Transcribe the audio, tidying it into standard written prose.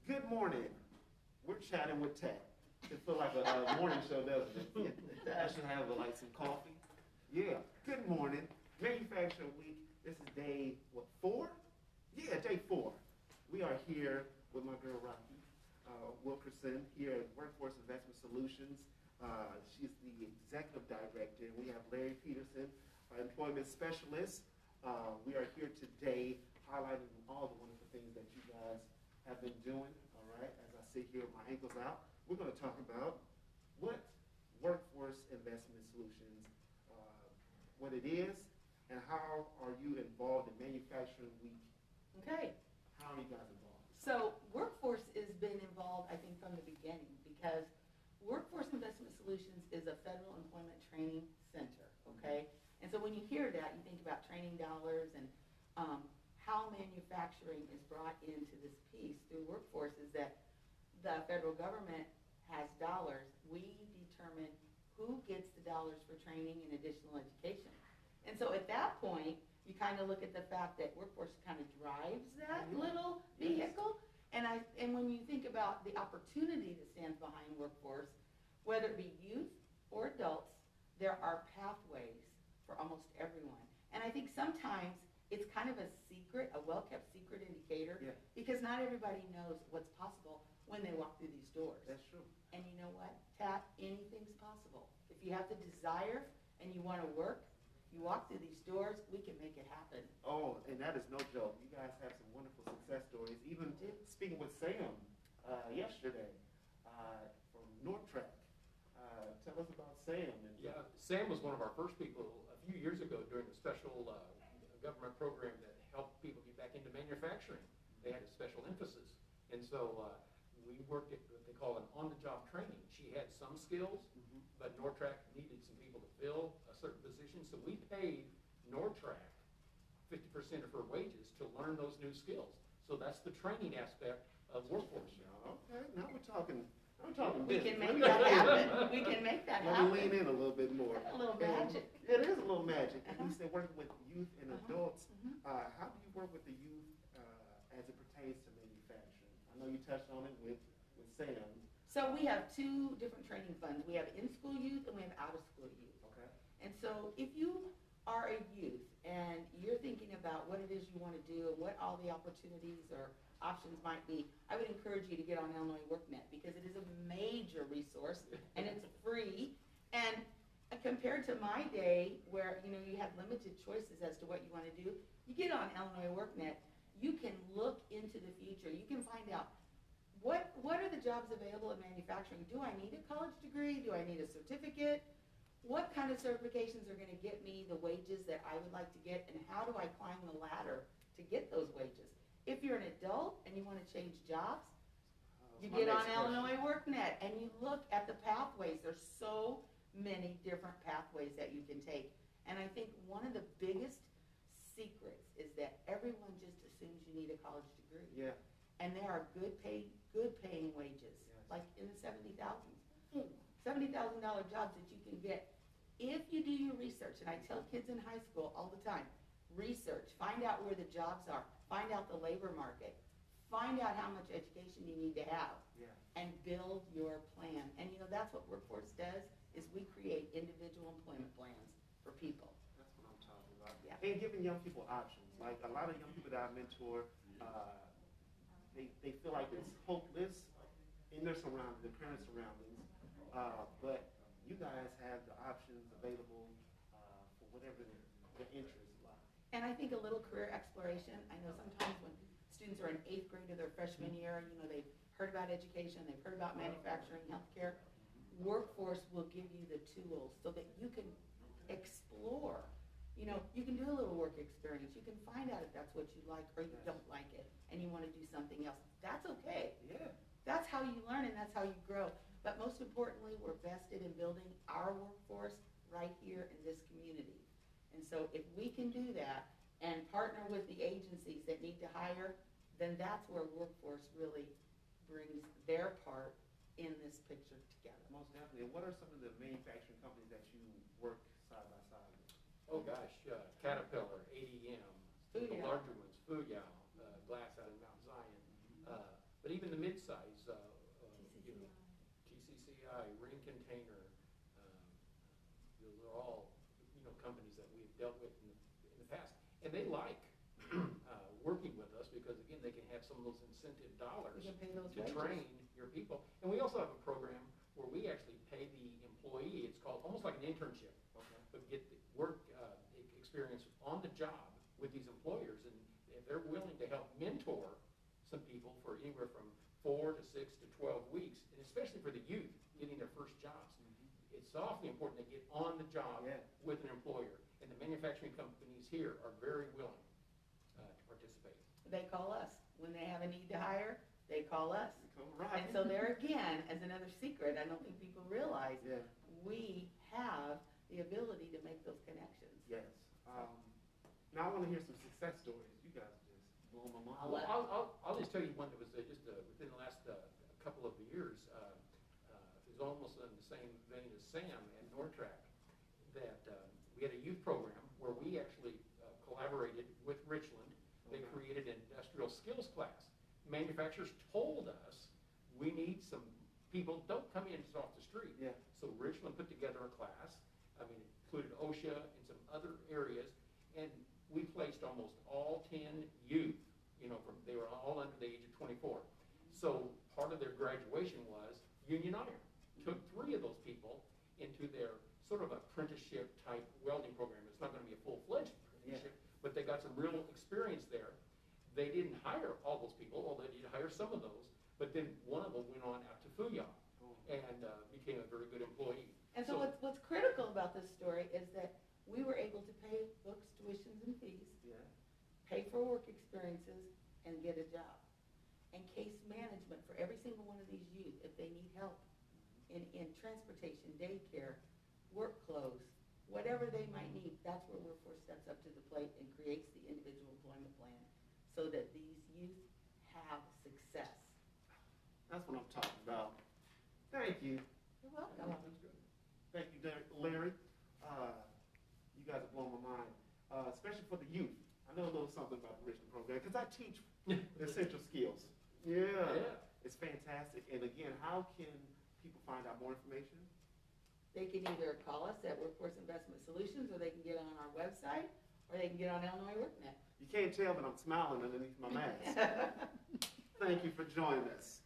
Good morning. We're chatting with Ted. It feels like a morning show, doesn't it? I should have like some coffee. Yeah. Good morning. Manufacturing Week. This is day, what, 4? Yeah, day 4. We are here with my girl Rocki Wilkerson here at Workforce Investment Solutions. She's the executive director. We have Larry Peterson, our employment specialist. We are here today highlighting all the wonderful things that you guys have been doing. All right, as I sit here with my ankles out, we're going to talk about what Workforce Investment Solutions, what it is, and how are you involved in Manufacturing Week? Okay. How are you guys involved? So Workforce has been involved, I think, from the beginning because Workforce Investment Solutions is a federal employment training center, okay? And so when you hear that, you think about training dollars and how manufacturing is brought into this piece through Workforce is that the federal government has dollars. We determine who gets the dollars for training and additional education. And so at that point, you kind of look at the fact that Workforce kind of drives that little vehicle. And when you think about the opportunity that stands behind Workforce, whether it be youth or adults, there are pathways for almost everyone. And I think sometimes it's kind of a secret, a well-kept secret indicator, because not everybody knows what's possible when they walk through these doors. That's true. And you know what? Anything's possible. If you have the desire and you want to work, you walk through these doors, we can make it happen. Oh, and that is no joke. You guys have some wonderful success stories. Even speaking with Sam yesterday from Nortrack. Tell us about Sam. Yeah, Sam was one of our first people a few years ago during a special government program that helped people get back into manufacturing. They had a special emphasis. And so we worked at what they call an on-the-job training. She had some skills, but Nortrack needed some people to fill a certain position. So we paid Nortrack 50% of her wages to learn those new skills. So that's the training aspect of Workforce. Okay, now we're talking. We can make that happen. We can make that happen. Let me lean in a little bit more. A little magic. It is a little magic. And you said working with youth and adults. How do you work with the youth as it pertains to manufacturing? I know you touched on it with Sam. So we have 2 different training funds. We have in-school youth and we have out-of-school youth. Okay. And so if you are a youth and you're thinking about what it is you want to do and what all the opportunities or options might be, I would encourage you to get on Illinois WorkNet because it is a major resource and it's free. And compared to my day where you had limited choices as to what you want to do, you get on Illinois WorkNet, you can look into the future. You can find out what are the jobs available in manufacturing. Do I need a college degree? Do I need a certificate? What kind of certifications are going to get me the wages that I would like to get, and how do I climb the ladder to get those wages? If you're an adult and you want to change jobs, you get on Illinois WorkNet and you look at the pathways. There's so many different pathways that you can take. And I think one of the biggest secrets is that everyone just assumes you need a college degree. Yeah. And there are good paying wages, like in the $70,000 jobs that you can get if you do your research. And I tell kids in high school all the time, research, find out where the jobs are, find out the labor market, find out how much education you need to have, and build your plan. And that's what Workforce does, is we create individual employment plans for people. That's what I'm talking about. Yeah. And giving young people options. Like a lot of young people that I mentor, they feel like it's hopeless in their surroundings, their parents' surroundings, but you guys have the options available for whatever their interests lie. And I think a little career exploration. I know sometimes when students are in 8th grade or their freshman year, they've heard about education, they've heard about manufacturing, healthcare. Workforce will give you the tools so that you can explore. You can do a little work experience. You can find out if that's what you like or you don't like it and you want to do something else. That's okay. Yeah. That's how you learn and that's how you grow. But most importantly, we're vested in building our workforce right here in this community. And so if we can do that and partner with the agencies that need to hire, then that's where Workforce really brings their part in this picture together. Most definitely. And what are some of the manufacturing companies that you work side by side with? Oh gosh, Caterpillar, ADM, the larger ones, Fuyao, Glass out in Mount Zion. but even the mid-size, you know, TCCI, Ring Container, those are all, you know, companies that we've dealt with in the past, and they like working with us because, again, they can have some of those incentive dollars We can pay those to wages. train your people. And we also have a program where we actually pay the employee, it's called almost like an internship, Okay. but get the work experience on the job with these employers. And if they're willing to help mentor some people for anywhere from 4 to 6 to 12 weeks, and especially for the youth getting their first jobs, it's awfully important they get on the job Yeah. with an employer. And the manufacturing companies here are very willing to participate. They call us. When they have a need to hire, they call us. Right. And so there again, as another secret, I don't think people realize, Yeah. we have the ability to make those connections. Yes. Now I want to hear some success stories. You guys just blow my mind. I'll just tell you one that was just within the last couple of years. It was almost in the same vein as Sam and Nortrack. That we had a youth program where we actually collaborated with Richland. They Okay. created an industrial skills class. Manufacturers told us we need some people. Don't come in just off the street. Yeah. So Richland put together a class. I mean, it included OSHA and some other areas, and we placed almost all 10 youth. You know, they were all under the age of 24. So part of their graduation was union hire. Took 3 of those people into their sort of apprenticeship type welding program. It's not going to be a full-fledged apprenticeship, but they got some real experience there. They didn't hire all those people, although they did hire some of those, but then one of them went on out to Fuyang and became a very good employee. And so what's critical about this story is that we were able to pay books, tuitions, and fees, Yeah. pay for work experiences, and get a job. And case management for every single one of these youth, if they need help in transportation, daycare, work clothes, whatever they might need, that's where Workforce steps up to the plate and creates the individual employment plan so that these youth have success. That's what I'm talking about. Thank you. You're welcome. That's good. Thank you, Larry. You guys are blowing my mind, especially for the youth. I know a little something about the Richmond program because I teach essential skills. Yeah. It's fantastic. And again, how can people find out more information? They can either call us at Workforce Investment Solutions, or they can get on our website, or they can get on Illinois WorkNet. You can't tell, but I'm smiling underneath my mask. Thank you for joining us.